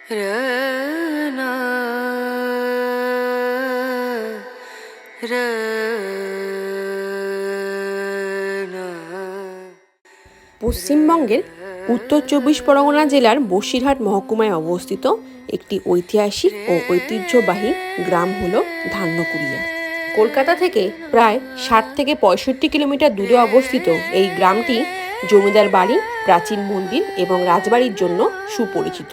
रना পশ্চিমবঙ্গের উত্তর ২৪ পরগনা জেলার বসিরহাট মহকুমায় অবস্থিত একটি ঐতিহাসিক ও ঐতিহ্যবাহী গ্রাম হল ধান্যকুড়িয়া। কলকাতা থেকে প্রায় ৬০ থেকে ৬৫ কিলোমিটার দূরে অবস্থিত এই গ্রামটি জমিদার বাড়ি, প্রাচীন মন্দির এবং রাজবাড়ির জন্য সুপরিচিত।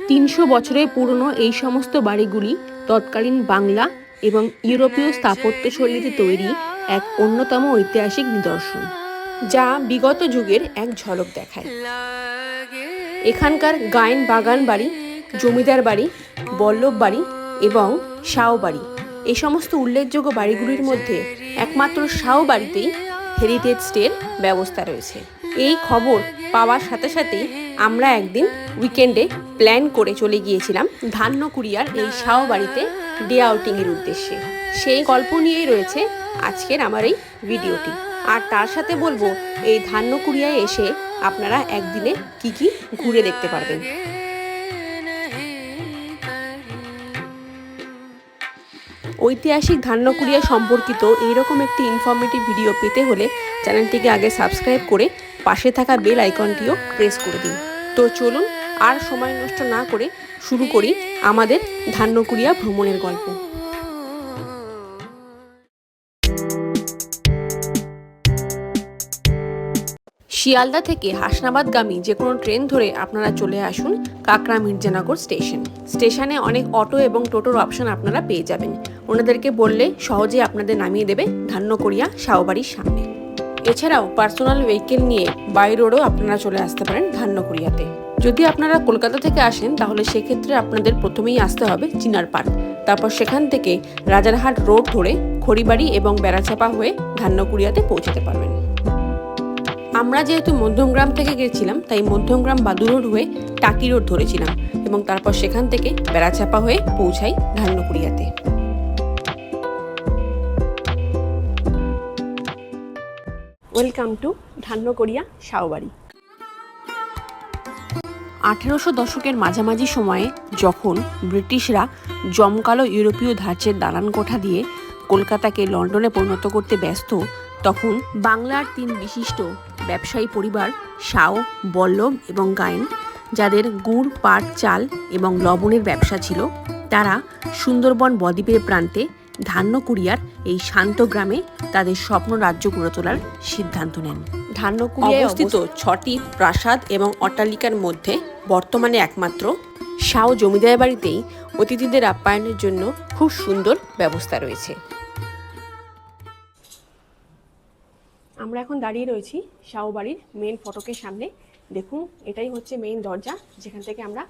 ৩০০ বছরের পুরনো এই সমস্ত বাড়িগুলি তৎকালীন বাংলা এবং ইউরোপীয় স্থাপত্যশৈলীতে তৈরি এক অন্যতম ঐতিহাসিক নিদর্শন, যা বিগত যুগের এক ঝলক দেখায়। এখানকার গায়েন বাগান বাড়ি, জমিদার বাড়ি, বল্লভ বাড়ি এবং শাও বাড়ি, এই সমস্ত উল্লেখযোগ্য বাড়িগুলির মধ্যে একমাত্র শাও বাড়িতেই হেরিটেজ স্টের ব্যবস্থা রয়েছে। এই খবর পাওয়ার সাথে সাথেই আমরা একদিন উইকেন্ডে প্ল্যান করে চলে গিয়েছিলাম ধান্যকুড়িয়ার এই শাও বাড়িতে ডে আউটিংয়ের উদ্দেশ্যে। সেই গল্প নিয়েই রয়েছে আজকের আমার এই ভিডিওটি। আর তার সাথে বলবো এই ধান্যকুড়িয়ায় এসে আপনারা একদিনে কি কি ঘুরে দেখতে পারবেন। ঐতিহাসিক ধান্যকুড়িয়া সম্পর্কিত এইরকম একটি ইনফরমেটিভ ভিডিও পেতে হলে চ্যানেলটিকে আগে সাবস্ক্রাইব করে পাশে থাকা বেল আইকনটিও প্রেস করে দিন। তো চলুন আর সময় নষ্ট না করে শুরু করি আমাদের ধান্যকুড়িয়া ভ্রমণের গল্প। শিয়ালদা থেকে হাসনাবাদগামী যে কোনো ট্রেন ধরে আপনারা চলে আসুন কাকড়া মির্জানগর স্টেশনে অনেক অটো এবং টোটোর অপশন আপনারা পেয়ে যাবেন। ওনাদেরকে বললে সহজেই আপনাদের নামিয়ে দেবে ধান্যকুড়িয়া শাওবাড়ির সামনে। এছাড়াও পার্সোনাল ভেহিকেল নিয়ে বাই রোডও আপনারা চলে আসতে পারেন ধান্যকুড়িয়াতে। যদি আপনারা কলকাতা থেকে আসেন তাহলে সেক্ষেত্রে আপনাদের প্রথমেই আসতে হবে চিনারপাড়, তারপর সেখান থেকে রাজারহাট রোড ধরে খড়িবাড়ি এবং বেড়াচাপা হয়ে ধান্যকুড়িয়াতে পৌঁছাতে পারবেন। আমরা যেহেতু মধ্যমগ্রাম থেকে গেছিলাম তাই মধ্যমগ্রাম বাদু রোড হয়ে টাকি রোড ধরেছিলাম এবং তারপর সেখান থেকে বেড়াচাপা হয়ে পৌঁছাই ধান্যকুড়িয়াতে। ওয়েলকাম টু ধান্যকুড়িয়া শাওবাড়ি। ১৮০০ দশকের মাঝামাঝি সময়ে যখন ব্রিটিশরা জমকালো ইউরোপীয় ধাঁচের দালান কোঠা দিয়ে কলকাতাকে লন্ডনে পরিণত করতে ব্যস্ত, তখন বাংলার ৩ বিশিষ্ট ব্যবসায়ী পরিবার শাও, বল্লভ এবং গায়েন, যাদের গুড়, পাট, চাল এবং লবণের ব্যবসা ছিল, তারা সুন্দরবন বদ্বীপের প্রান্তে ধান্যকুড়িয়ার এই শান্ত গ্রামে তাদের স্বপ্ন রাজ্য গড়ে তোলার সিদ্ধান্ত নেন। ধান্যকুড়িয়ায় অবস্থিত ৬টি প্রাসাদ এবং অট্টালিকার মধ্যে বর্তমানে একমাত্র শাও জমিদার বাড়িতেই অতিথিদের আপ্যায়নের জন্য খুব সুন্দর ব্যবস্থা রয়েছে। আমরা এখন দাঁড়িয়ে রয়েছি শাও বাড়ির মেন ফটকের সামনে। দেখুন, এটাই হচ্ছে মেইন দরজা, যেখান থেকে আমরা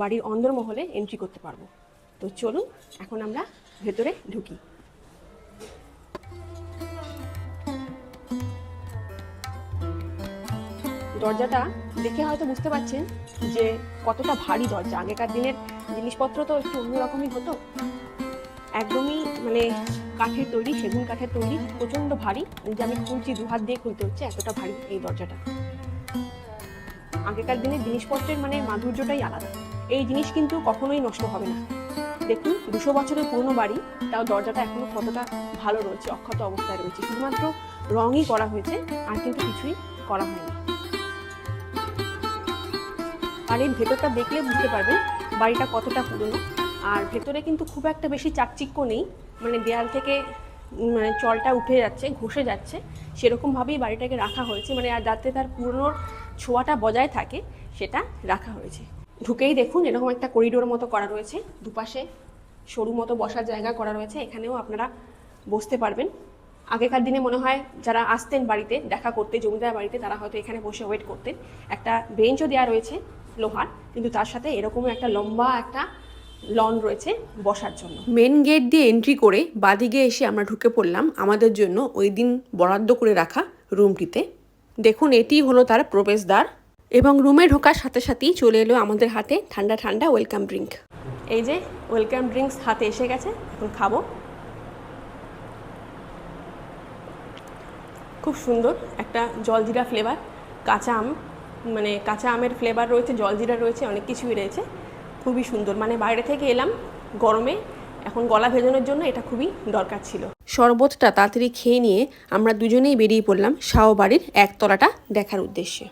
বাড়ির অন্দরমহলে এন্ট্রি করতে পারবো। তো চলুন এখন আমরা ভেতরে ঢুকি। দরজাটা দেখে হয়তো বুঝতে পারছেন যে কতটা ভারী দরজা। আগেকার দিনের জিনিসপত্র তো একটু অন্যরকমই হতো, একদমই মানে কাঠের তৈরি, সেগুন কাঠের তৈরি, প্রচন্ড ভারী। যে আমি খুলছি, ২ হাত দিয়ে খুলতে হচ্ছে, এতটা ভারী এই দরজাটা। আগেকার দিনের জিনিসপত্রের মানে মাধুর্যটাই আলাদা। এই জিনিস কিন্তু কখনোই নষ্ট হবে না। দেখুন, ২০০ বছরের পুরনো বাড়ি, তাও দরজাটা এখনো কতটা ভালো রয়েছে, অক্ষত অবস্থায় রয়েছে। শুধুমাত্র রঙই করা হয়েছে, আর কিন্তু কিছুই করা হয়নি। আর এই ভেতরটা দেখলে বুঝতে পারবেন বাড়িটা কতটা পুরনো। আর ভেতরে কিন্তু খুব একটা বেশি চাকচিক্য নেই, মানে দেয়াল থেকে মানে চলটা উঠে যাচ্ছে, ঘষে যাচ্ছে, সেরকমভাবেই বাড়িটাকে রাখা হয়েছে। মানে আর যাতে তার পুরনোর ছোঁয়াটা বজায় থাকে সেটা রাখা হয়েছে। ঢুকেই দেখুন এরকম একটা করিডোর মতো করা রয়েছে, দুপাশে সরু মতো বসার জায়গা করা রয়েছে। এখানেও আপনারা বসতে পারবেন। আগেকার দিনে মনে হয় যারা আসতেন বাড়িতে দেখা করতে, জমিদার বাড়িতে, তারা হয়তো এখানে বসে ওয়েট করতেন। একটা বেঞ্চও দেওয়া রয়েছে লোহার, কিন্তু তার সাথে এরকমও একটা লম্বা একটা লন রয়েছে বসার জন্য। মেন গেট দিয়ে এন্ট্রি করে বাদিকে এসে আমরা ঢুকে পড়লাম আমাদের জন্য ওই দিন বরাদ্দ করে রাখা রুমটিতে। দেখুন, এটি হলো তার প্রবেশদ্বার এবং রুমে ঢোকার সাথে সাথেই চলে এলো আমাদের হাতে ঠান্ডা ঠান্ডা ওয়েলকাম ড্রিঙ্ক। এই যে ওয়েলকাম ড্রিঙ্কস হাতে এসে গেছে, এখন খাবো। খুব সুন্দর একটা জলজিরা ফ্লেভার, কাঁচা আম, মানে কাঁচা আমের ফ্লেভার রয়েছে, জলজিরা রয়েছে, অনেক কিছুই রয়েছে। খুব খুবই সুন্দর, মানে বাইরে থেকে এলাম গরমে, এখন গলা ভেজানোর জন্য এটা খুবই দরকার ছিল। শরবতটা তাড়াতাড়ি খেয়ে নিয়ে আমরা দুজনেই বেরিয়ে পড়লাম শাও বাড়ির একতলাটা দেখার উদ্দেশ্যে।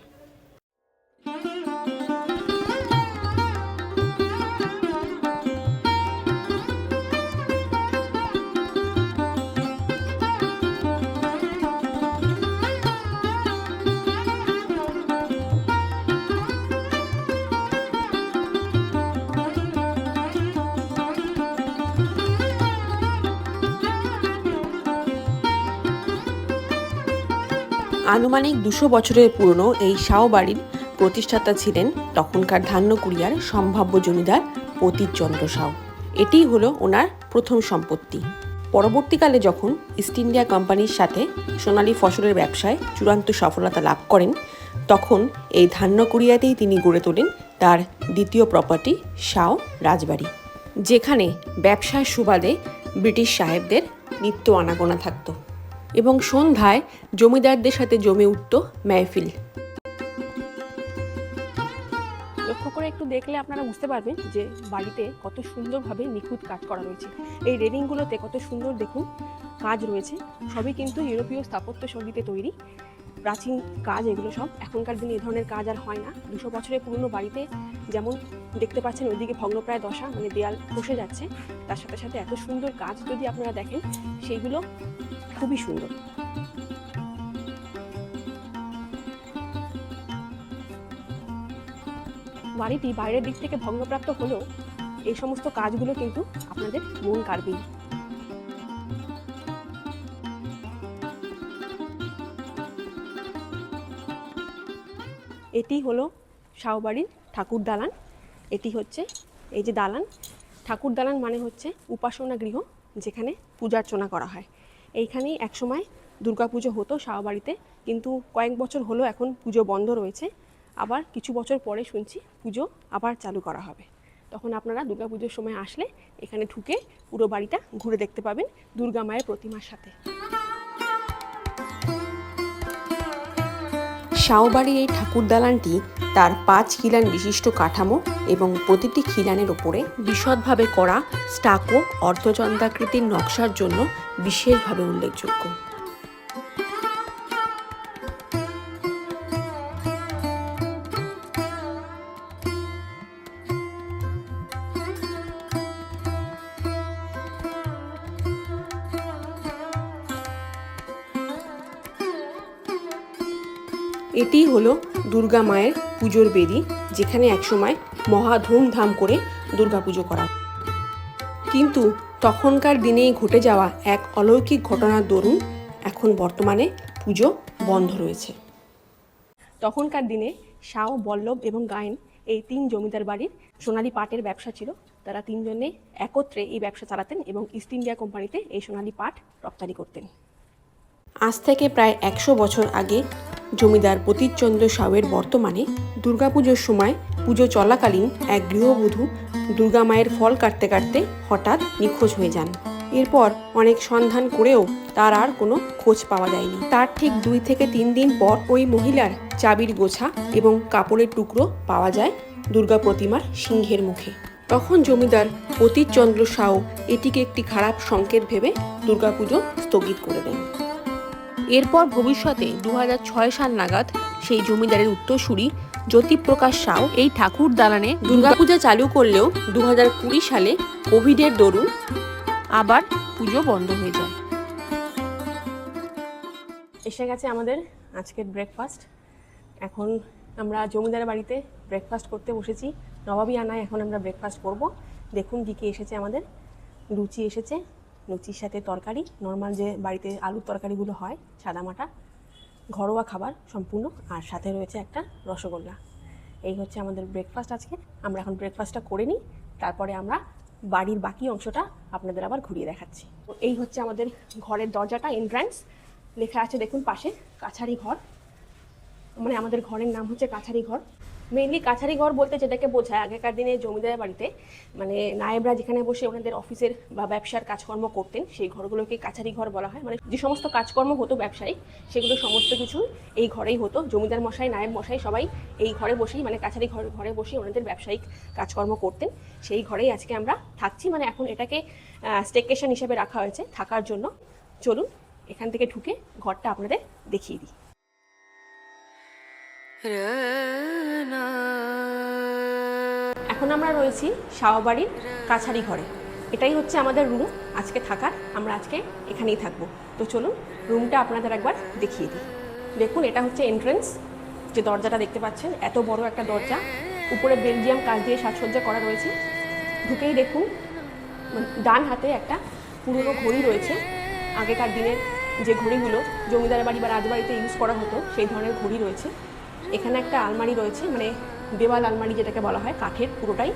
আনুমানিক 200 বছরের পুরনো এই শাও বাড়ির প্রতিষ্ঠাতা ছিলেন তখনকার ধান্যকুড়িয়ার সম্ভাব্য জমিদার পতীচন্দ্র শাও। এটিই হলো ওনার প্রথম সম্পত্তি। পরবর্তীকালে যখন ইস্ট ইন্ডিয়া কোম্পানির সাথে সোনালী ফসলের ব্যবসায় চূড়ান্ত সফলতা লাভ করেন, তখন এই ধান্যকুড়িয়াতেই তিনি গড়ে তোলেন তার দ্বিতীয় প্রপার্টি শাও রাজবাড়ি, যেখানে ব্যবসার সুবাদে ব্রিটিশ সাহেবদের নিত্য আনাগোনা থাকতো এবং সন্ধ্যায় জমিদারদের সাথে জমে উঠত মেহফিল। লক্ষ্য করে একটু দেখলে আপনারা বুঝতে পারবেন যে বাড়িতে কত সুন্দরভাবে নিখুঁত কাজ করা রয়েছে। এই রেলিংগুলোতে কত সুন্দর দেখুন কাজ রয়েছে, সবই কিন্তু ইউরোপীয় স্থাপত্য শৈলীতে তৈরি, প্রাচীন কাজ এগুলো সব। এখনকার দিনে এই ধরনের কাজ আর হয় না। 200 বছরের পুরনো বাড়িতে যেমন দেখতে পাচ্ছেন ওইদিকে ভগ্নপ্রায় দশা, মানে দেয়াল খসে যাচ্ছে, তার সাথে সাথে এত সুন্দর কাজ যদি আপনারা দেখেন সেইগুলো খুবই সুন্দর। বাড়িটি বাইরের দিক থেকে ভগ্নপ্রাপ্ত হলেও এই সমস্ত কাজগুলো কিন্তু আপনাদের মন কাড়বেই। এটি হলো শাও বাড়ির ঠাকুর দালান। এটি হচ্ছে এই যে দালান, ঠাকুর দালান মানে হচ্ছে উপাসনা গৃহ, যেখানে পূজার্চনা করা হয়। এইখানেই একসময় দুর্গাপুজো হতো শাও বাড়িতে, কিন্তু কয়েক বছর হলো এখন পুজো বন্ধ রয়েছে। আবার কিছু বছর পরে শুনছি পুজো আবার চালু করা হবে। তখন আপনারা দুর্গাপুজোর সময় আসলে এখানে ঢুকে পুরো বাড়িটা ঘুরে দেখতে পাবেন দুর্গা মায়ের প্রতিমার সাথে। শাও বাড়ির এই ঠাকুর দালানটি তার 5 খিলান বিশিষ্ট কাঠামো এবং প্রতিটি খিলানের ওপরে বিশদভাবে করা স্টাকো অর্ধচন্দ্রাকৃতির নকশার জন্য বিশেষভাবে উল্লেখযোগ্য। এটি হলো দুর্গা মায়ের পুজোর বেদি, যেখানে একসময় মহা ধুমধাম করে দুর্গাপুজো করা। কিন্তু তখনকার দিনেই ঘটে যাওয়া এক অলৌকিক ঘটনার দরুন এখন বর্তমানে পুজো বন্ধ রয়েছে। তখনকার দিনে শাও, বল্লভ এবং গায়েন এই 3 জমিদার বাড়ির সোনালী পাটের ব্যবসা ছিল। তারা 3 জনে একত্রে এই ব্যবসা চালাতেন এবং ইস্ট ইন্ডিয়া কোম্পানিতে এই সোনালী পাট রপ্তানি করতেন। আজ থেকে প্রায় 100 বছর আগে জমিদার পতীচন্দ্র শাওয়ের বর্তমানে দুর্গাপুজোর সময় পুজো চলাকালীন এক গৃহবধূ দুর্গা মায়ের ফল কাটতে কাটতে হঠাৎ নিখোঁজ হয়ে যান। এরপর অনেক সন্ধান করেও তার আর কোনো খোঁজ পাওয়া যায়নি। তার ঠিক 2 থেকে 3 দিন পর ওই মহিলার চাবির গোছা এবং কাপড়ের টুকরো পাওয়া যায় দুর্গা প্রতিমার সিংহের মুখে। তখন জমিদার পতীচন্দ্র শাও এটিকে একটি খারাপ সংকেত ভেবে দুর্গাপুজো স্থগিত করে দেন। এরপর ভবিষ্যতে 2006 সাল নাগাদ সেই জমিদারের উত্তরসূরি জ্যোতিপ্রকাশ শাও এই ঠাকুর দালানে দুর্গাপূজা চালু করলেও 2020 সালে কোভিডের দরুন আবার পুজো বন্ধ হয়ে যায়। এসে গেছে আমাদের আজকের ব্রেকফাস্ট। এখন আমরা জমিদার বাড়িতে ব্রেকফাস্ট করতে বসেছি, নবাবী আনায় এখন আমরা ব্রেকফাস্ট করব। দেখুন দিকে এসেছে আমাদের লুচি এসেছে, লুচির সাথে তরকারি, নর্মাল যে বাড়িতে আলুর তরকারিগুলো হয় সাদামাটা, ঘরোয়া খাবার সম্পূর্ণ, আর সাথে রয়েছে একটা রসগোল্লা। এই হচ্ছে আমাদের ব্রেকফাস্ট আজকে। আমরা এখন ব্রেকফাস্টটা করে নিই, তারপরে আমরা বাড়ির বাকি অংশটা আপনাদের আবার ঘুরিয়ে দেখাচ্ছি। এই হচ্ছে আমাদের ঘরের দরজাটা, এন্ট্রান্স। লেখা আছে দেখুন পাশে কাছারি ঘর, মানে আমাদের ঘরের নাম হচ্ছে কাছারি ঘর। মেইনলি কাছারি ঘর বলতে যেটাকে বোঝায়, আগেকার দিনে জমিদারের বাড়িতে মানে নায়েবরা যেখানে বসে ওনাদের অফিসের বা ব্যবসার কাজকর্ম করতেন সেই ঘরগুলোকে কাছারি ঘর বলা হয়। মানে যে সমস্ত কাজকর্ম হতো ব্যবসায়িক সেগুলো সমস্ত কিছু এই ঘরেই হতো। জমিদার মশাই, নায়েব মশাই সবাই এই ঘরে বসেই মানে কাছারি ঘরে বসে ওনাদের ব্যবসায়িক কাজকর্ম করতেন। সেই ঘরেই আজকে আমরা থাকছি, মানে এখন এটাকে স্টেকেশন হিসেবে রাখা হয়েছে থাকার জন্য। চলুন এখান থেকে ঢুকে ঘরটা আপনাদের দেখিয়ে দিই। এখন আমরা রয়েছি শাহবাড়ির কাছারি ঘরে। এটাই হচ্ছে আমাদের রুম আজকে থাকার, আমরা আজকে এখানেই থাকবো। তো চলুন রুমটা আপনাদের একবার দেখিয়ে দিই। দেখুন এটা হচ্ছে এন্ট্রেন্স, যে দরজাটা দেখতে পাচ্ছেন এত বড় একটা দরজা, উপরে বেলজিয়াম কাঁচ দিয়ে সাজসজ্জা করা রয়েছে। ঢুকেই দেখুন ডান হাতে একটা পুরনো ঘড়ি রয়েছে, আগেকার দিনের যে ঘড়িগুলো জমিদার বাড়ি বা রাজবাড়িতে ইউজ করা হতো সেই ধরনের ঘড়ি রয়েছে। এখানে একটা আলমারি রয়েছে, মানে দেওয়াল আলমারি যেটাকে বলা হয়, কাঠের পুরোটাই।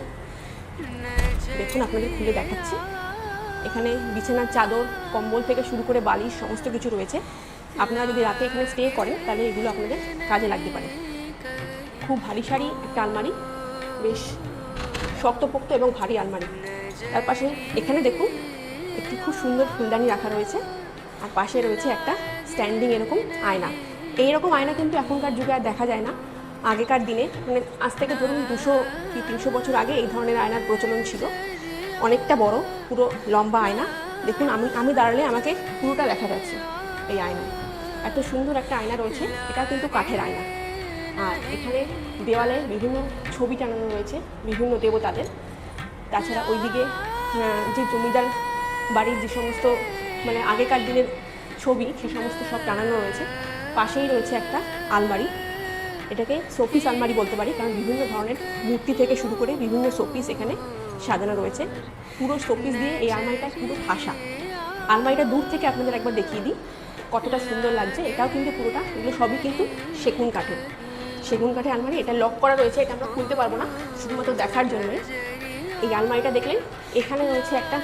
দেখুন আপনাদের খুলে দেখাচ্ছি। এখানে বিছানার চাদর, কম্বল থেকে শুরু করে বালিশ সমস্ত কিছু রয়েছে। আপনারা যদি রাতে এখানে স্টে করেন তাহলে এগুলো আপনাদের কাজে লাগতে পারে। খুব ভারী সারি একটা আলমারি, বেশ শক্তপোক্ত এবং ভারী আলমারি। তার পাশে এখানে দেখুন একটি খুব সুন্দর ফুলদানি রাখা রয়েছে, আর পাশে রয়েছে একটা স্ট্যান্ডিং এরকম আয়না। এইরকম আয়না কিন্তু এখনকার যুগে আর দেখা যায় না। আগেকার দিনে মানে আজ থেকে ধরুন 200 কি 300 বছর আগে এই ধরনের আয়নার প্রচলন ছিল। অনেকটা বড়, পুরো লম্বা আয়না। দেখুন আমি দাঁড়ালে আমাকে পুরোটা দেখা যাচ্ছে এই আয়নায়। এত সুন্দর একটা আয়না রয়েছে, এটা কিন্তু কাঠের আয়না। আর এখানে দেওয়ালে বিভিন্ন ছবি টানানো রয়েছে বিভিন্ন দেবতাদের। তাছাড়া ওইদিকে যে জমিদার বাড়ির যে সমস্ত মানে আগেকার দিনের ছবি সে সমস্ত সব টানানো রয়েছে। পাশেই রয়েছে একটা আলমারি, এটাকে শোপিস আলমারি বলতে পারি, কারণ বিভিন্ন ধরনের মূর্তি থেকে শুরু করে বিভিন্ন শোপিস এখানে সাজানো রয়েছে। পুরো শোপিস দিয়ে এই আলমারিটা পুরো ঠাসা। আলমারিটা দূর থেকে আপনাদের একবার দেখিয়ে দিই কতটা সুন্দর লাগছে। এটাও কিন্তু পুরোটা, এগুলো সবই কিন্তু সেগুন কাঠের আলমারি। এটা লক করা রয়েছে, এটা আমরা খুলতে পারবো না, শুধুমাত্র দেখার জন্যই। এই আলমারিটা দেখলেন এখানে রয়েছে একটা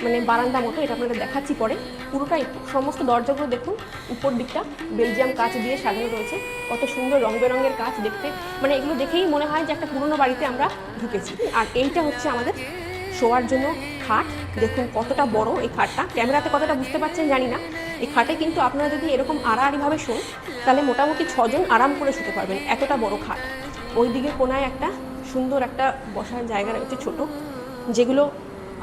মানে বারান্দা মতো, এটা আপনাদের দেখাচ্ছি পরে। পুরোটাই সমস্ত দরজাগুলো দেখুন উপর দিকটা বেলজিয়াম কাঁচ দিয়ে সাজানো রয়েছে, কত সুন্দর রং বেরঙের কাঁচ দেখতে, মানে এগুলো দেখেই মনে হয় যে একটা পুরনো বাড়িতে আমরা ঢুকেছি। আর এইটা হচ্ছে আমাদের শোয়ার জন্য খাট। দেখুন কতটা বড় এই খাটটা, ক্যামেরাতে কতটা বুঝতে পারছেন জানি না। এই খাটে কিন্তু আপনারা যদি এরকম আড়াআড়িভাবে শোন তাহলে মোটামুটি 6 জন আরাম করে শুতে পারবেন, এতটা বড় খাট। ওই দিকে কোনায় একটা সুন্দর একটা বসার জায়গা রয়েছে ছোট, যেগুলো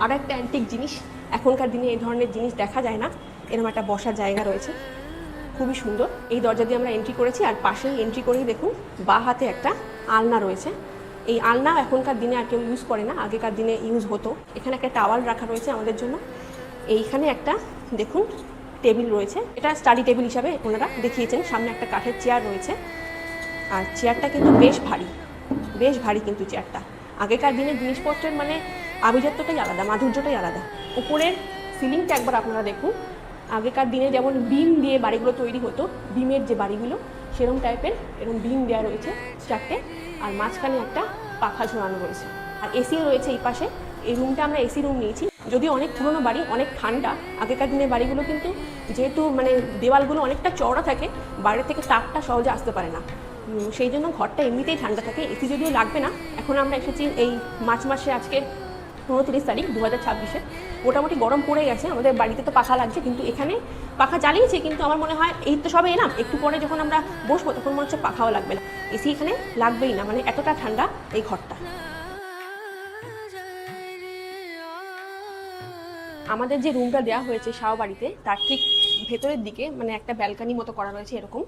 আর একটা অ্যান্টিক জিনিস, এখনকার দিনে এই ধরনের জিনিস দেখা যায় না। এরকম একটা বসার জায়গা রয়েছে, খুবই সুন্দর। এই দরজা দিয়ে আমরা এন্ট্রি করেছি, আর পাশেই এন্ট্রি করেই দেখুন বাঁ হাতে একটা আলনা রয়েছে। এই আলনা এখনকার দিনে আর কেউ ইউজ করে না, আগেকার দিনে ইউজ হতো। এখানে একটা টাওয়াল রাখা রয়েছে আমাদের জন্য। এইখানে একটা দেখুন টেবিল রয়েছে, এটা স্টাডি টেবিল হিসাবে ওনারা দেখিয়েছেন। সামনে একটা কাঠের চেয়ার রয়েছে, আর চেয়ারটা কিন্তু বেশ ভারী কিন্তু চেয়ারটা। আগেকার দিনের জিনিসপত্রের মানে আভিজাত্যটাই আলাদা, মাধুর্যটাই আলাদা। উপরের সিলিংটা একবার আপনারা দেখুন, আগেকার দিনে যেমন বিম দিয়ে বাড়িগুলো তৈরি হতো, বিমের যে বাড়িগুলো সেরকম টাইপের এরকম বিম দেওয়া রয়েছে 4টে, আর মাঝখানে একটা পাখা ঝোলানো রয়েছে, আর এসি রয়েছে এই পাশে। এই রুমটা আমরা এসি রুম নিয়েছি, যদিও অনেক পুরনো বাড়ি, অনেক ঠান্ডা। আগেকার দিনের বাড়িগুলো কিন্তু যেহেতু মানে দেওয়ালগুলো অনেকটা চওড়া থাকে, বাইরে থেকে তাপটা সহজে আসতে পারে না, সেই জন্য ঘরটা এমনিতেই ঠান্ডা থাকে। এসি যদিও লাগবে না। এখন আমরা এসেছি এই মার্চ মাসে, আজকে 29 তারিখ 2026। মোটামুটি গরম পড়ে গেছে, আমাদের বাড়িতে তো পাখা লাগছে, কিন্তু এখানে পাখা চালিয়েছে, কিন্তু আমার মনে হয় এই তো সবে এলাম, একটু পরে যখন আমরা বসবো তখন মনে হচ্ছে পাখাও লাগবে না, এসি এখানে লাগবেই না, মানে এতটা ঠান্ডা এই ঘরটা। আমাদের যে রুমটা দেওয়া হয়েছে শাহবাড়িতে তার ঠিক ভেতরের দিকে মানে একটা ব্যালকানি মতো করা রয়েছে এরকম,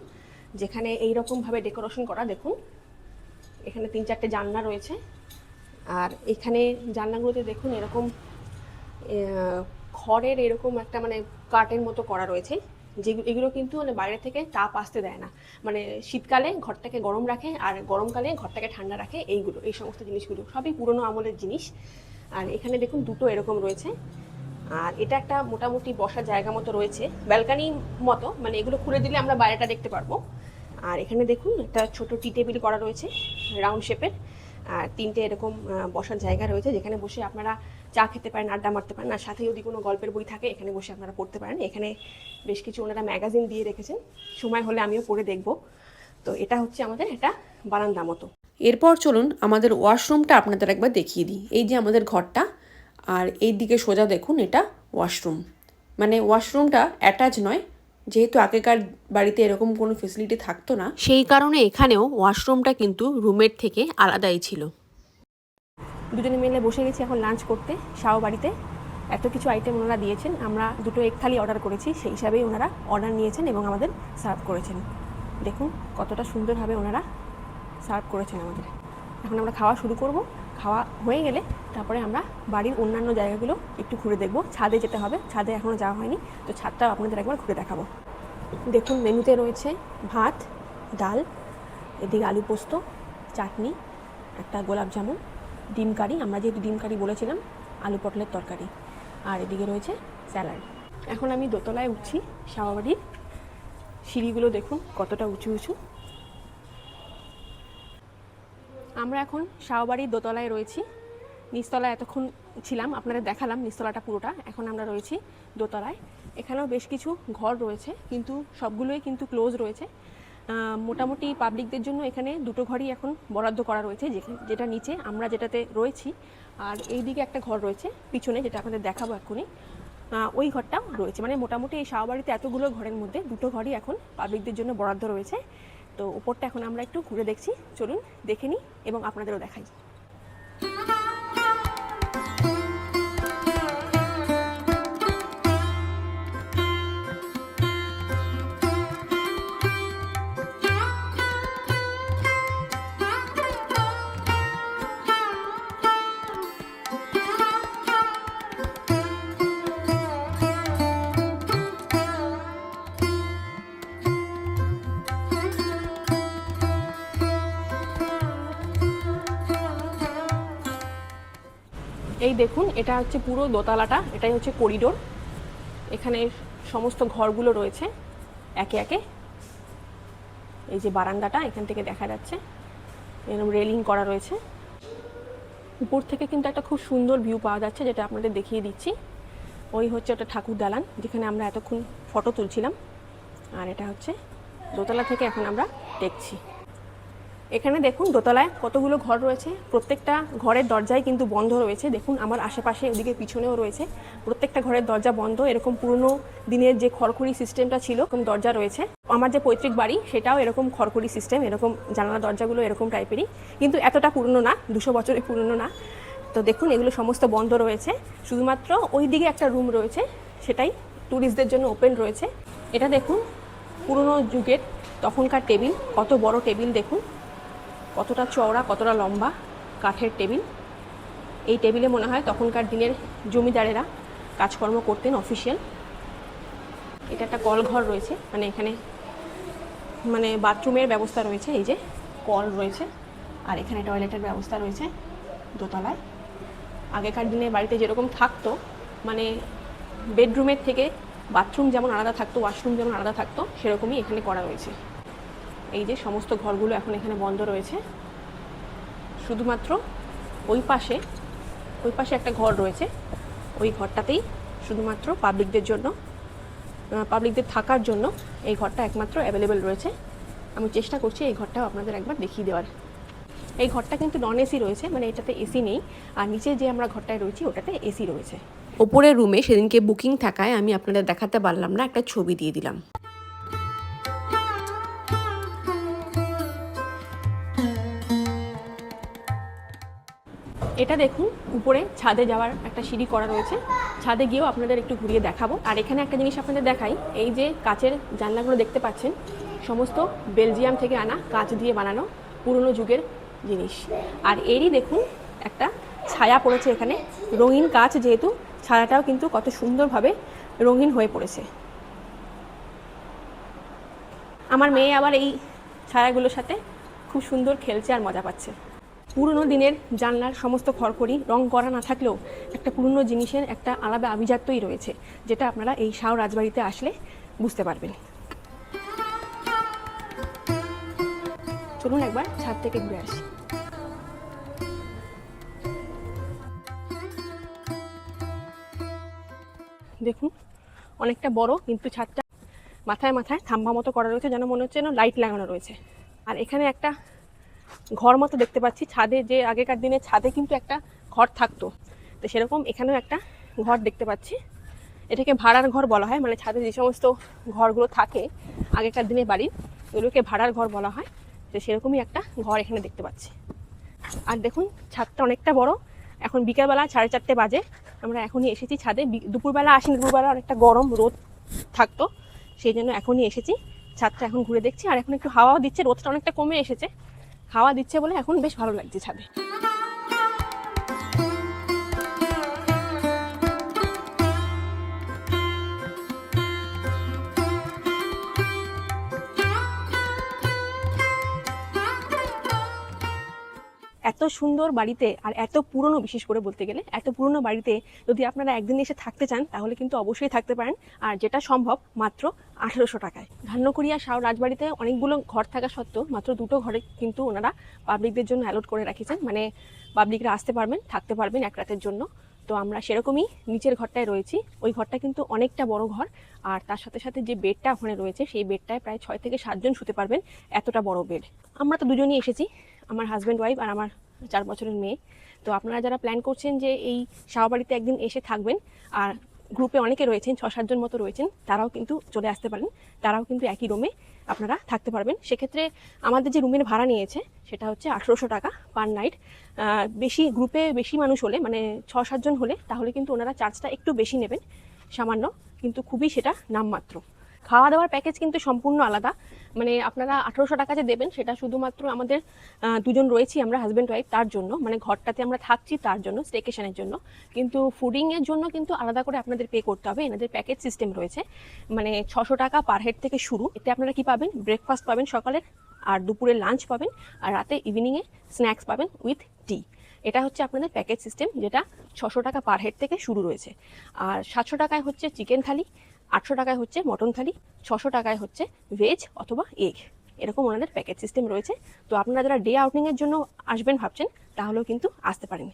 যেখানে এইরকমভাবে ডেকোরেশন করা। দেখুন এখানে 3-4টে জানলা রয়েছে, আর এখানে জানলাগুলোতে দেখুন এরকম খড়ের এরকম একটা মানে কাঠের মতো করা রয়েছে, এগুলো কিন্তু মানে বাইরে থেকে তাপ আসতে দেয় না, মানে শীতকালে ঘরটাকে গরম রাখে আর গরমকালে ঘরটাকে ঠান্ডা রাখে। এই সমস্ত জিনিসগুলো সবই পুরনো আমলের জিনিস। আর এখানে দেখুন দুটো এরকম রয়েছে, আর এটা একটা মোটামুটি বসার জায়গা মতো রয়েছে, ব্যালকানি মতো, মানে এগুলো খুলে দিলে আমরা বাইরেটা দেখতে পারবো। আর এখানে দেখুন একটা ছোট টি টেবিল করা রয়েছে রাউন্ড শেপের, আর 3টে এরকম বসার জায়গা রয়েছে, যেখানে বসে আপনারা চা খেতে পারেন, আড্ডা মারতে পারেন। আর সাথে যদি কোনো গল্পের বই থাকে এখানে বসে আপনারা পড়তে পারেন। এখানে বেশ কিছু ওনারা ম্যাগাজিন দিয়ে রেখেছেন, সময় হলে আমিও পড়ে দেখব। তো এটা হচ্ছে আমাদের একটা বারান্দা মতো। এরপর চলুন আমাদের ওয়াশরুমটা আপনাদের একবার দেখিয়ে দিই। এই যে আমাদের ঘরটা, আর এই দিকে সোজা দেখুন এটা ওয়াশরুম। মানে ওয়াশরুমটা অ্যাটাচ নয়, যেহেতু আগেকার বাড়িতে এরকম কোনো ফেসিলিটি থাকতো না, সেই কারণে এখানেও ওয়াশরুমটা কিন্তু রুমের থেকে আলাদাই ছিল। দুজনে মিলে বসে গেছি এখন লাঞ্চ করতে শাও বাড়িতে। এত কিছু আইটেম ওনারা দিয়েছেন, আমরা 2 এগ থালি অর্ডার করেছি, সেই হিসাবেই ওনারা অর্ডার নিয়েছেন এবং আমাদের সার্ভ করেছেন। দেখুন কতটা সুন্দরভাবে ওনারা সার্ভ করেছেন আমাদের। এখন আমরা খাওয়া শুরু করব। খাওয়া হয়ে গেলে তারপরে আমরা বাড়ির অন্যান্য জায়গাগুলো একটু ঘুরে দেখব। ছাদে যেতে হবে, ছাদে এখনও যাওয়া হয়নি, তো ছাদটাও আপনাদের একবার ঘুরে দেখাবো। দেখুন মেনুতে রয়েছে ভাত, ডাল, এদিকে আলু পোস্ত, চাটনি, একটা গোলাপ জামুন, ডিম কারি, আমরা যেহেতু ডিম কারি বলেছিলাম, আলু পটলের তরকারি, আর এদিকে রয়েছে স্যালাড। এখন আমি দোতলায় উঠছি শাওয়া বাড়ির। সিঁড়িগুলো দেখুন কতটা উঁচু উঁচু। আমরা এখন শাওয়া বাড়ির দোতলায় রয়েছি। নিচতলায় এতক্ষণ ছিলাম, আপনাদের দেখালাম নিচতলাটা পুরোটা। এখন আমরা রয়েছি দোতলায়। এখানেও বেশ কিছু ঘর রয়েছে, কিন্তু সবগুলোই কিন্তু ক্লোজ রয়েছে। মোটামুটি পাবলিকদের জন্য এখানে 2টো ঘরই এখন বরাদ্দ করা রয়েছে, যেটা নিচে আমরা যেটাতে রয়েছি, আর এই দিকে একটা ঘর রয়েছে পিছনে, যেটা আপনাদের দেখাবো এক্ষুনি। ওই ঘরটাও রয়েছে। মানে মোটামুটি এই শাওয়া বাড়িতে এতগুলো ঘরের মধ্যে 2টো ঘরই এখন পাবলিকদের জন্য বরাদ্দ রয়েছে। তো উপরটা এখন আমরা একটু ঘুরে দেখছি, চলুন দেখে নিই এবং আপনাদেরও দেখাই। এই দেখুন এটা হচ্ছে পুরো দোতলাটা, এটাই হচ্ছে করিডোর। এখানে সমস্ত ঘরগুলো রয়েছে একে একে। এই যে বারান্দাটা এখান থেকে দেখা যাচ্ছে, এরকম রেলিং করা রয়েছে। উপর থেকে কিন্তু একটা খুব সুন্দর ভিউ পাওয়া যাচ্ছে, যেটা আপনাদের দেখিয়ে দিচ্ছি। ওই হচ্ছে একটা ঠাকুর দালান, যেখানে আমরা এতক্ষণ ফটো তুলছিলাম, আর এটা হচ্ছে দোতলা থেকে এখন আমরা দেখছি। এখানে দেখুন দোতলায় কতগুলো ঘর রয়েছে, প্রত্যেকটা ঘরের দরজাই কিন্তু বন্ধ রয়েছে। দেখুন আমার আশেপাশে ওদিকে পিছনেও রয়েছে, প্রত্যেকটা ঘরের দরজা বন্ধ। এরকম পুরনো দিনের যে খড়খড়ি সিস্টেমটা ছিল, এরকম দরজা রয়েছে। আমার যে পৈতৃক বাড়ি সেটাও এরকম খড়খড়ি সিস্টেম, এরকম জানালা দরজাগুলো এরকম টাইপেরই, কিন্তু এতটা পুরনো না, 200 বছরের পুরনো না। তো দেখুন এগুলো সমস্ত বন্ধ রয়েছে, শুধুমাত্র ওই দিকে একটা রুম রয়েছে, সেটাই ট্যুরিস্টদের জন্য ওপেন রয়েছে। এটা দেখুন পুরনো যুগের তখনকার টেবিল, কত বড় টেবিল দেখুন, কতটা চওড়া, কতটা লম্বা, কাঠের টেবিল। এই টেবিলে মনে হয় তখনকার দিনের জমিদারেরা কাজকর্ম করতেন, অফিসিয়াল। এটা একটা কল ঘর রয়েছে, মানে এখানে মানে বাথরুমের ব্যবস্থা রয়েছে, এই যে কল রয়েছে, আর এখানে টয়লেটের ব্যবস্থা রয়েছে দোতলায়। আগেকার দিনে বাড়িতে যেরকম থাকতো, মানে বেডরুমের থেকে বাথরুম যেমন আলাদা থাকতো, ওয়াশরুম যেমন আলাদা থাকতো, সেরকমই এখানে করা রয়েছে। এই যে সমস্ত ঘরগুলো এখন এখানে বন্ধ রয়েছে, শুধুমাত্র ওই পাশে একটা ঘর রয়েছে, ওই ঘরটাতেই শুধুমাত্র পাবলিকদের জন্য, পাবলিকদের থাকার জন্য এই ঘরটা একমাত্র অ্যাভেলেবেল রয়েছে। আমি চেষ্টা করছি এই ঘরটাও আপনাদের একবার দেখিয়ে দেওয়ার। এই ঘরটা কিন্তু নন এসি রয়েছে, মানে এটাতে এসি নেই, আর নিচে যে আমরা ঘরটায় রয়েছি ওটাতে এসি রয়েছে। ওপরের রুমে সেদিনকে বুকিং থাকায় আমি আপনাদের দেখাতে পারলাম না, একটা ছবি দিয়ে দিলাম। এটা দেখুন উপরে ছাদে যাওয়ার একটা সিঁড়ি করা রয়েছে, ছাদে গিয়েও আপনাদের একটু ঘুরিয়ে দেখাবো। আর এখানে একটা জিনিস আপনাদের দেখাই, এই যে কাচের জানলাগুলো দেখতে পাচ্ছেন, সমস্ত বেলজিয়াম থেকে আনা কাচ দিয়ে বানানো পুরনো যুগের জিনিস। আর এরই দেখুন একটা ছায়া পড়েছে এখানে, রঙিন কাচ যেহেতু, ছায়াটাও কিন্তু কত সুন্দরভাবে রঙিন হয়ে পড়েছে। আমার মেয়ে আবার এই ছায়াগুলোর সাথে খুব সুন্দর খেলছে আর মজা পাচ্ছে। পুরনো দিনের জানলার সমস্ত খড়খড়ি রং করা না থাকলেও একটা পুরনো জিনিসের একটা আলাদা আভিজাত্যই রয়েছে, যেটা আপনারা এই শাও রাজবাড়িতে আসলে বুঝতে পারবেন। চলুন একবার ছাদ থেকে ঘুরে আসি। দেখুন অনেকটা বড়, কিন্তু ছাদটা মাথায় মাথায় থাম্বা মতো করা রয়েছে, যেন মনে হচ্ছে যেন লাইট লাগানো রয়েছে। আর এখানে একটা ঘর মতো দেখতে পাচ্ছি। ছাদে যে আগেকার দিনে ছাদে কিন্তু একটা ঘর থাকতো, তো সেরকম এখানেও একটা ঘর দেখতে পাচ্ছি। এটাকে ভাড়ার ঘর বলা হয়, মানে ছাদে যে সমস্ত ঘরগুলো থাকে আগেকার দিনে বাড়ির, ওগুলোকে ভাড়ার ঘর বলা হয়। তো সেরকমই একটা ঘর এখানে দেখতে পাচ্ছি। আর দেখুন ছাদটা অনেকটা বড়। এখন বিকেলবেলা 4:30 বাজে, আমরা এখনই এসেছি ছাদে। দুপুরবেলা আসিনি, দুপুরবেলা অনেকটা গরম রোদ থাকতো, সেই জন্য এখনই এসেছি। ছাদটা এখন ঘুরে দেখছি, আর এখন একটু হাওয়াও দিচ্ছে, রোদটা অনেকটা কমে এসেছে, হাওয়া দিচ্ছে বলে এখন বেশ ভালো লাগছে ছাদে। এত সুন্দর বাড়িতে আর এত পুরনো, বিশেষ করে বলতে গেলে এত পুরনো বাড়িতে যদি আপনারা একদিন এসে থাকতে চান তাহলে কিন্তু অবশ্যই থাকতে পারেন, আর যেটা সম্ভব মাত্র 1800 টাকায়। ধান্যকুড়িয়া শাহ রাজবাড়িতে অনেকগুলো ঘর থাকা সত্ত্বেও মাত্র 2টো ঘরে কিন্তু ওনারা পাবলিকদের জন্য অ্যালট করে রাখেছেন, মানে পাবলিকরা আসতে পারবেন, থাকতে পারবেন এক রাতের জন্য। তো আমরা সেরকমই নিচের ঘরটায় রয়েছি। ওই ঘরটা কিন্তু অনেকটা বড় ঘর, আর তার সাথে সাথে যে বেডটা ওখানে রয়েছে সেই বেডটায় প্রায় 6 থেকে 7 জন শুতে পারবেন, এতটা বড় বেড। আমরা তো দুজনই এসেছি, আমার হাজব্যান্ড ওয়াইফ আর আমার 4 বছরের মেয়ে। তো আপনারা যারা প্ল্যান করছেন যে এই শাহবাড়িতে একদিন এসে থাকবেন, আর গ্রুপে অনেকে রয়েছেন, 6-7 জন মতো রয়েছেন, তারাও কিন্তু চলে আসতে পারেন, তারাও কিন্তু একই রুমে আপনারা থাকতে পারবেন। সেক্ষেত্রে আমাদের যে রুমের ভাড়া নিয়েছে সেটা হচ্ছে 1800 টাকা পার নাইট। বেশি গ্রুপে বেশি মানুষ হলে, মানে 6-7 জন হলে, তাহলে কিন্তু ওনারা চার্জটা একটু বেশি নেবেন, সামান্য, কিন্তু খুবই সেটা নামমাত্র। খাওয়া দাওয়ার প্যাকেজ কিন্তু সম্পূর্ণ আলাদা, মানে আপনারা 1800 টাকা যে দেবেন সেটা শুধুমাত্র আমাদের দুজন রয়েছি আমরা হাজব্যান্ড ওয়াইফ তার জন্য, মানে ঘরটাতে আমরা থাকছি তার জন্য, স্টেকেশনের জন্য। কিন্তু ফুডিংয়ের জন্য কিন্তু আলাদা করে আপনাদের পে করতে হবে। এনাদের প্যাকেজ সিস্টেম রয়েছে, মানে 600 টাকা পার হেড থেকে শুরু। এতে আপনারা কি পাবেন, ব্রেকফাস্ট পাবেন সকালের, আর দুপুরে লাঞ্চ পাবেন, আর রাতে ইভিনিংয়ে স্ন্যাক্স পাবেন উইথ টি। এটা হচ্ছে আপনাদের প্যাকেজ সিস্টেম, যেটা 600 টাকা পার হেড থেকে শুরু রয়েছে। আর 700 টাকায় হচ্ছে চিকেন থালি, 800 টাকায় হচ্ছে মটন থালি, 600 টাকায় হচ্ছে ভেজ অথবা এগ, এরকম ওনাদের প্যাকেজ সিস্টেম রয়েছে। তো আপনারা যারা ডে আউটিংয়ের জন্য আসবেন ভাবছেন তাহলেও কিন্তু আসতে পারেন।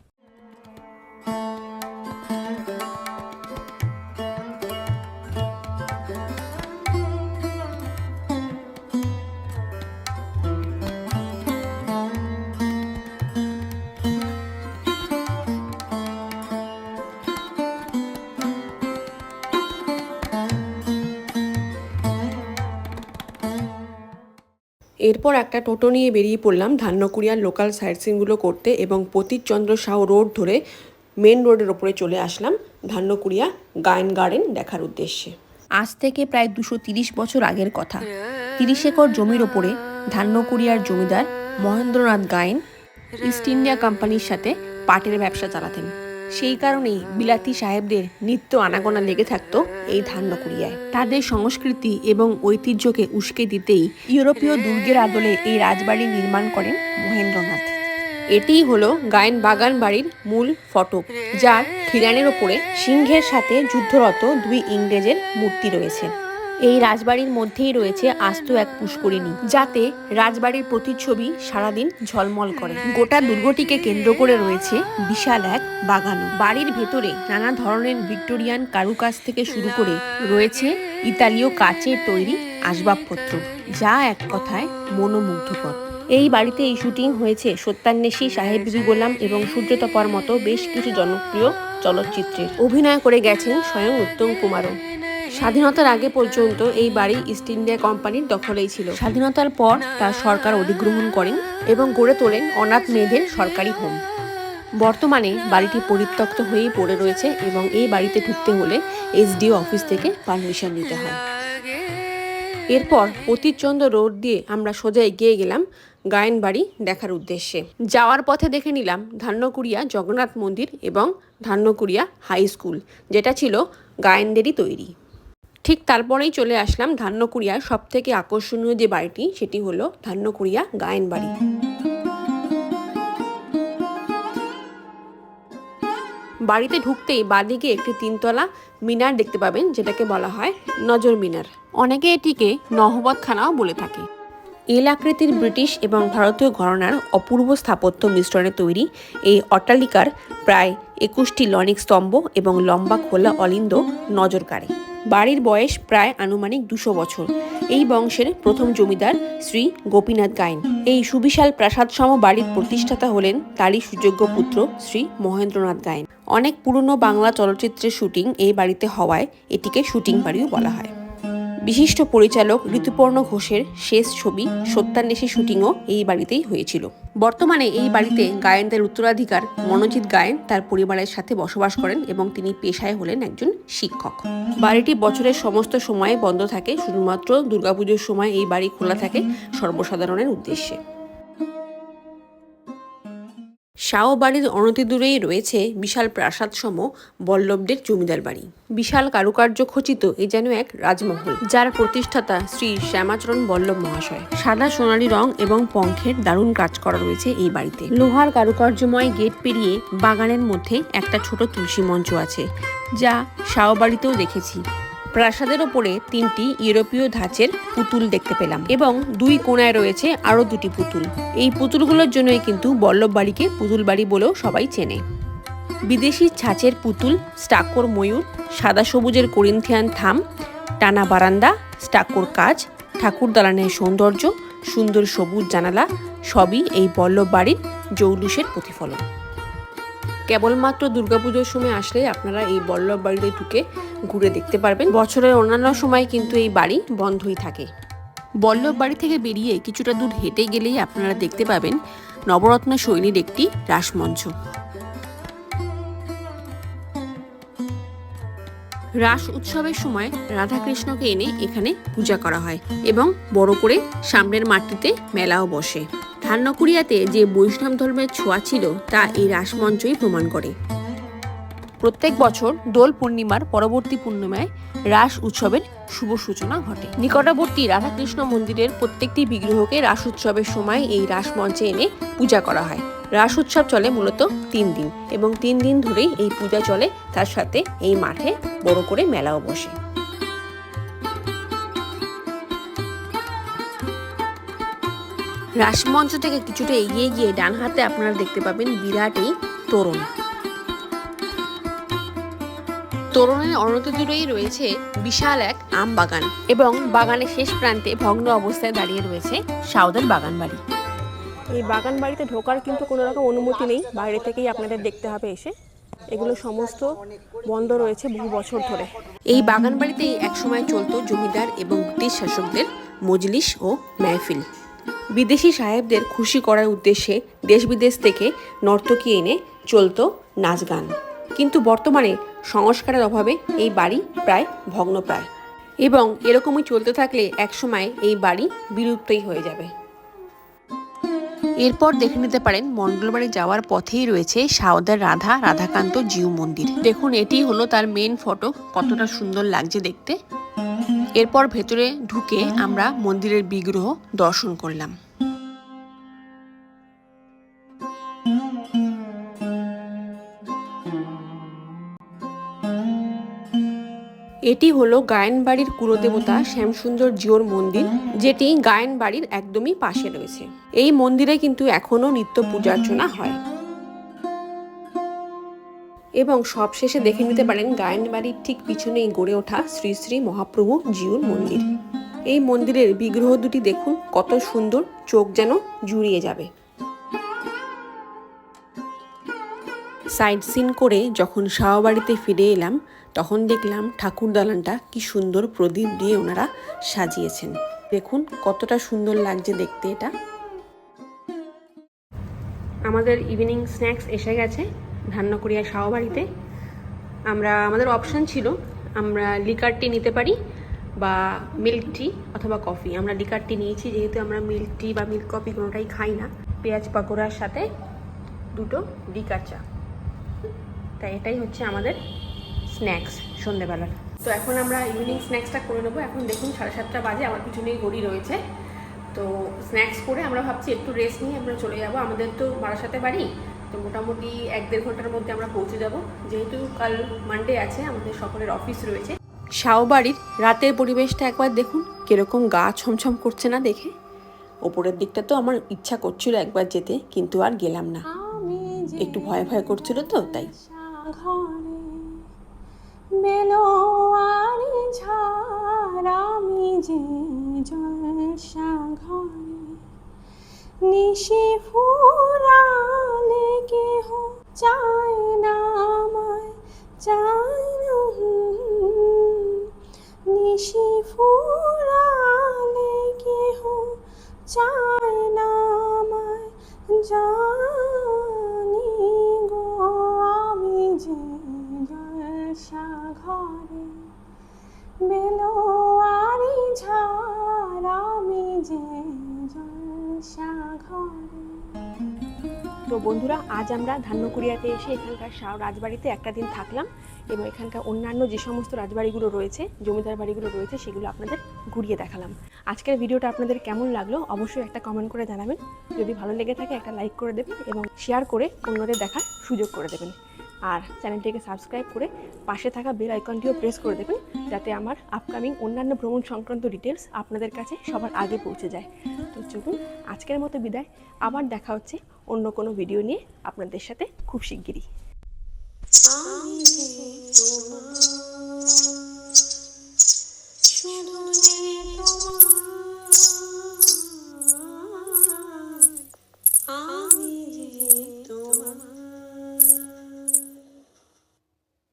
এরপর একটা টোটো নিয়ে বেরিয়ে পড়লাম ধান্যকুড়িয়ার লোকাল সাইটসিংগুলো করতে, এবং প্রতীকচন্দ্র সাউ রোড ধরে মেন রোডের ওপরে চলে আসলাম ধান্যকুড়িয়া গায়ন গার্ডেন দেখার উদ্দেশ্যে। আজ থেকে প্রায় 230 বছর আগের কথা। 30 একর জমির ওপরে ধান্যকুড়িয়ার জমিদার মহেন্দ্রনাথ গায়েন ইস্ট ইন্ডিয়া কোম্পানির সাথে পাটের ব্যবসা চালাতেন। সেই কারণেই বিলাতি সাহেবদের নিত্য আনাগোনা লেগে থাকতো এই ধান্যকুড়িয়ায়। তাদের সংস্কৃতি এবং ঐতিহ্যকে উস্কে দিতেই ইউরোপীয় দুর্গের আদলে এই রাজবাড়ি নির্মাণ করেন মহেন্দ্রনাথ। এটিই হলো গায়ন বাগান বাড়ির মূল ফটক, যার খিলানের ওপরে সিংহের সাথে যুদ্ধরত 2 ইংরেজের মূর্তি রয়েছে। এই রাজবাড়ির মধ্যেই রয়েছে আস্ত এক পুষ্করিণী, যাতে রাজবাড়ির প্রতিচ্ছবি সারাদিন ঝলমল করে। গোটা দুর্গটিকে কেন্দ্র করে রয়েছে বিশাল এক বাগানও। বাড়ির ভেতরে নানা ধরনের ভিক্টোরিয়ান কারুকাজ থেকে শুরু করে রয়েছে ইতালীয় কাচের তৈরি আসবাবপত্র, যা এক কথায় মনোমুগ্ধকর। এই বাড়িতে এই শুটিং হয়েছে সত্যান্বেষী, সাহেব বিবি গোলাম এবং সূর্যতপার মতো বেশ কিছু জনপ্রিয় চলচ্চিত্রের। অভিনয় করে গেছেন স্বয়ং উত্তম কুমারও। স্বাধীনতার আগে পর্যন্ত এই বাড়ি ইস্ট ইন্ডিয়া কোম্পানির দখলেই ছিল। স্বাধীনতার পর তা সরকার অধিগ্রহণ করেন এবং গড়ে তোলেন অনাথ মেয়েদের সরকারি হোম। বর্তমানে বাড়িটি পরিত্যক্ত হয়েই পড়ে রয়েছে, এবং এই বাড়িতে ঢুকতে হলে এসডিও অফিস থেকে পারমিশন নিতে হয়। এরপর প্রতীকচন্দ্র রোড দিয়ে আমরা সোজা এগিয়ে গেলাম গায়ন বাড়ি দেখার উদ্দেশ্যে। যাওয়ার পথে দেখে নিলাম ধান্যকুড়িয়া জগন্নাথ মন্দির এবং ধান্যকুড়িয়া হাই স্কুল, যেটা ছিল গায়নদেরই তৈরি। ঠিক তারপরেই চলে আসলাম ধান্যকুড়িয়ার সবথেকে আকর্ষণীয় যে বাড়িটি, সেটি হলো ধান্যকুড়িয়া গায়ন বাড়ি। বাড়িতে ঢুকতেই বাদিকে একটি 3তলা মিনার দেখতে পাবেন, যেটাকে বলা হয় নজর মিনার। অনেকে এটিকে নহবতখানাও বলে থাকে। এল আকৃতির ব্রিটিশ এবং ভারতীয় ঘরানার অপূর্ব স্থাপত্য মিশ্রণে তৈরি এই অট্টালিকার প্রায় 21টি লনিক স্তম্ভ এবং লম্বা খোলা অলিন্দ নজর কাড়ে। বাড়ির বয়স প্রায় আনুমানিক 200 বছর। এই বংশের প্রথম জমিদার শ্রী গোপীনাথ গায়েন। এই সুবিশাল প্রাসাদসম বাড়ির প্রতিষ্ঠাতা হলেন তারই সুযোগ্য পুত্র শ্রী মহেন্দ্রনাথ গায়েন। অনেক পুরনো বাংলা চলচ্চিত্রের শুটিং এই বাড়িতে হওয়ায় এটিকে শুটিং বাড়িও বলা হয়। বিশিষ্ট পরিচালক ঋতুপর্ণ ঘোষের শেষ ছবি সত্যান্বেষী শুটিংও এই বাড়িতেই হয়েছিল। বর্তমানে এই বাড়িতে গায়েনদের উত্তরাধিকার মনোজিৎ গায়েন তার পরিবারের সাথে বসবাস করেন এবং তিনি পেশায় হলেন একজন শিক্ষক। বাড়িটি বছরের সমস্ত সময় বন্ধ থাকে, শুধুমাত্র দুর্গাপুজোর সময় এই বাড়ি খোলা থাকে সর্বসাধারণের উদ্দেশ্যে। শাও বাড়ির অনতিদূরেই রয়েছে বিশাল প্রাসাদসম বল্লভদের জমিদার বাড়ি। বিশাল কারুকার্য খচিত এ যেন এক রাজমহল, যার প্রতিষ্ঠাতা শ্রী শ্যামাচরণ বল্লভ মহাশয়। সাদা সোনালী রং এবং পঙ্খের দারুণ কাজ করা রয়েছে এই বাড়িতে। লোহার কারুকার্যময় গেট পেরিয়ে বাগানের মধ্যে একটা ছোট তুলসী মঞ্চ আছে, যা শাও বাড়িতেও দেখেছি। প্রাসাদের ওপরে 3টি ইউরোপীয় ধাঁচের পুতুল দেখতে পেলাম এবং 2 কোণায় রয়েছে আরও 2টি পুতুল। এই পুতুলগুলোর জন্যই কিন্তু বল্লভ বাড়িকে পুতুল বাড়ি বলেও সবাই চেনে। বিদেশি ছাঁচের পুতুল, স্টাকোর ময়ূর, সাদা সবুজের করিন্থিয়ান থাম, টানা বারান্দা, স্টাকোর কাজ, ঠাকুর দালানের সৌন্দর্য, সুন্দর সবুজ জানালা সবই এই বল্লভ বাড়ির জৌলুসের প্রতিফলন। কেবলমাত্র দুর্গাপুজোর সময় আসলে আপনারা এই বল্লভ বাড়িতে ঢুকে ঘুরে দেখতে পারবেন। বছরের অন্যান্য সময় কিন্তু এই বাড়ি বন্ধই থাকে। বল্লভ বাড়ি থেকে বেরিয়ে কিছুটা দূর হেঁটে গেলেই আপনারা দেখতে পাবেন নবরত্ন শৈলীর একটি রাসমঞ্চ। রাস উৎসবের সময় রাধাকৃষ্ণকে এনে এখানে পূজা করা হয় এবং বড় করে সামনের মাটিতে মেলাও বসে। ধান্যকুড়িয়াতে যে বৈষ্ণব ধর্মের ছোঁয়া ছিল তা এই রাসমঞ্চই প্রমাণ করে। প্রত্যেক বছর দোল পূর্ণিমার পরবর্তী পূর্ণিমায় রাস উৎসবের শুভ সূচনা ঘটে। নিকটবর্তী রাধাকৃষ্ণ মন্দিরের প্রত্যেকটি বিগ্রহকে রাস উৎসবের সময় এই রাসমঞ্চে এনে পূজা করা হয়। রাস উৎসব চলে মূলত 3 দিন এবং 3 দিন ধরেই এই পূজা চলে, তার সাথে এই মাঠে বড় করে মেলাও বসে। রাসমঞ্চ থেকে কিছুটা এগিয়ে গিয়ে ডান হাতে আপনারা দেখতে পাবেন বিরাট এই তোরণ। তোরণের অনতিদূরেই রয়েছে বিশাল এক আম বাগান এবং বাগানের শেষ প্রান্তে ভগ্ন অবস্থায় দাঁড়িয়ে রয়েছে শাওদের বাগান বাড়ি। এই বাগান বাড়িতে ঢোকার কিন্তু কোনো রকম অনুমতি নেই, বাইরে থেকেই আপনাদের দেখতে হবে এসে। এগুলো সমস্ত বন্ধ রয়েছে বহু বছর ধরে। এই বাগান বাড়িতেই একসময় চলতো জমিদার এবং ব্রিটিশ শাসকদের মজলিস ও মেহফিল। বিদেশি সাহেবদের খুশি করার উদ্দেশ্যে দেশ বিদেশ থেকে নর্তকী এনে চলতো নাচ গান। কিন্তু বর্তমানে সংস্কারের অভাবে এই বাড়ি প্রায় ভগ্নপ্রায় এবং এরকমই চলতে থাকলে একসময় এই বাড়ি বিলুপ্তই হয়ে যাবে। এরপর দেখে নিতে পারেন মণ্ডলবাড়ি যাওয়ার পথেই রয়েছে শাওদার রাধাকান্ত জিউ মন্দির। দেখুন, এটি হলো তার মেন ফটক, কতটা সুন্দর লাগছে দেখতে। এরপর ভেতরে ঢুকে আমরা মন্দিরের বিগ্রহ দর্শন করলাম। এটি হলো গায়েন বাড়ির কুলদেবতা শ্যামসুন্দর জিউর মন্দির, যেটি গায়েন বাড়ির একদমই পাশে রয়েছে। এই মন্দিরে কিন্তু এখনো নিত্য পূজার্চনা হয়। এবং সবশেষে দেখে নিতে পারেন গায়েন বাড়ির ঠিক পিছনেই গড়ে ওঠা শ্রী শ্রী মহাপ্রভু জিউর মন্দির। এই মন্দিরের বিগ্রহ দুটি দেখুন কত সুন্দর, চোখ যেন জুড়িয়ে যাবে। সাইড সিন করে যখন শাওবাড়িতে ফিরে এলাম তখন দেখলাম ঠাকুর দালানটা কি সুন্দর প্রদীপ দিয়ে ওনারা সাজিয়েছেন। দেখুন কতটা সুন্দর লাগছে দেখতে এটা। আমাদের ইভিনিং স্ন্যাক্স এসে গেছে ধান্যকুড়িয়া শাওবাড়িতে। আমাদের অপশান ছিল আমরা লিকার টি নিতে পারি বা মিল্ক টি অথবা কফি। আমরা লিকার টি নিয়েছি, যেহেতু আমরা মিল্ক টি বা মিল্ক কফি কোনোটাই খাই না। পেঁয়াজ পাকোড়ার সাথে 2টো লিকার চা, তাই এটাই হচ্ছে আমাদের স্ন্যাক্স সন্ধ্যেবেলার। তো এখন আমরা ইভিনিং স্ন্যাক্সটা করে নেবো। এখন দেখুন 7:30 বাজে, আমার পিছনেই ঘড়ি রয়েছে। তো স্ন্যাক্স করে আমরা ভাবছি একটু রেস্ট নিয়ে আমরা চলে যাব। আমাদের তো বারাসাতে বাড়ি, তো মোটামুটি 1-1.5 ঘন্টার মধ্যে আমরা পৌঁছে যাব, যেহেতু কাল মানডে আছে, আমাদের সকলের অফিস রয়েছে। শাওবাড়ির রাতের পরিবেশটা একবার দেখুন কিরকম গা ছমছম করছে না দেখে। ওপরের দিকটা তো আমার ইচ্ছা করছিল একবার যেতে, কিন্তু আর গেলাম না, একটু ভয় ভয় করছিল তো তাই। ঝাড় আমি যে জলসা ঘরে, নিশি ফুরালে কেহ চায় না আমায়, চায় না। নিশি ফুরালে কেহ চায় না আমায়, জানি গো আমি যে জলসা ঘরে, বেলোয়ারি ঝাড় আমি যে জলসা ঘরে। তো বন্ধুরা, আজ আমরা ধান্যকুড়িয়াতে এসে এখানকার শাহ রাজবাড়িতে একটা দিন থাকলাম এবং এখানকার অন্যান্য যে সমস্ত রাজবাড়িগুলো রয়েছে, জমিদার বাড়িগুলো রয়েছে, সেগুলো আপনাদের ঘুরিয়ে দেখালাম। আজকের ভিডিওটা আপনাদের কেমন লাগলো অবশ্যই একটা কমেন্ট করে জানাবেন। যদি ভালো লেগে থাকে একটা লাইক করে দেবেন এবং শেয়ার করে অন্যদের দেখার সুযোগ করে দেবেন। আর চ্যানেলটিকে সাবস্ক্রাইব করে পাশে থাকা বেল আইকনটিও প্রেস করে দেবেন, যাতে আমার আপকামিং অন্যান্য ভ্রমণ সংক্রান্ত ডিটেলস আপনাদের কাছে সবার আগে পৌঁছে যায়। তো চলুন, আজকের মতো বিদায়। আবার দেখা হচ্ছে অন্য কোনো ভিডিও নিয়ে আপনাদের সাথে খুব শিগগিরই।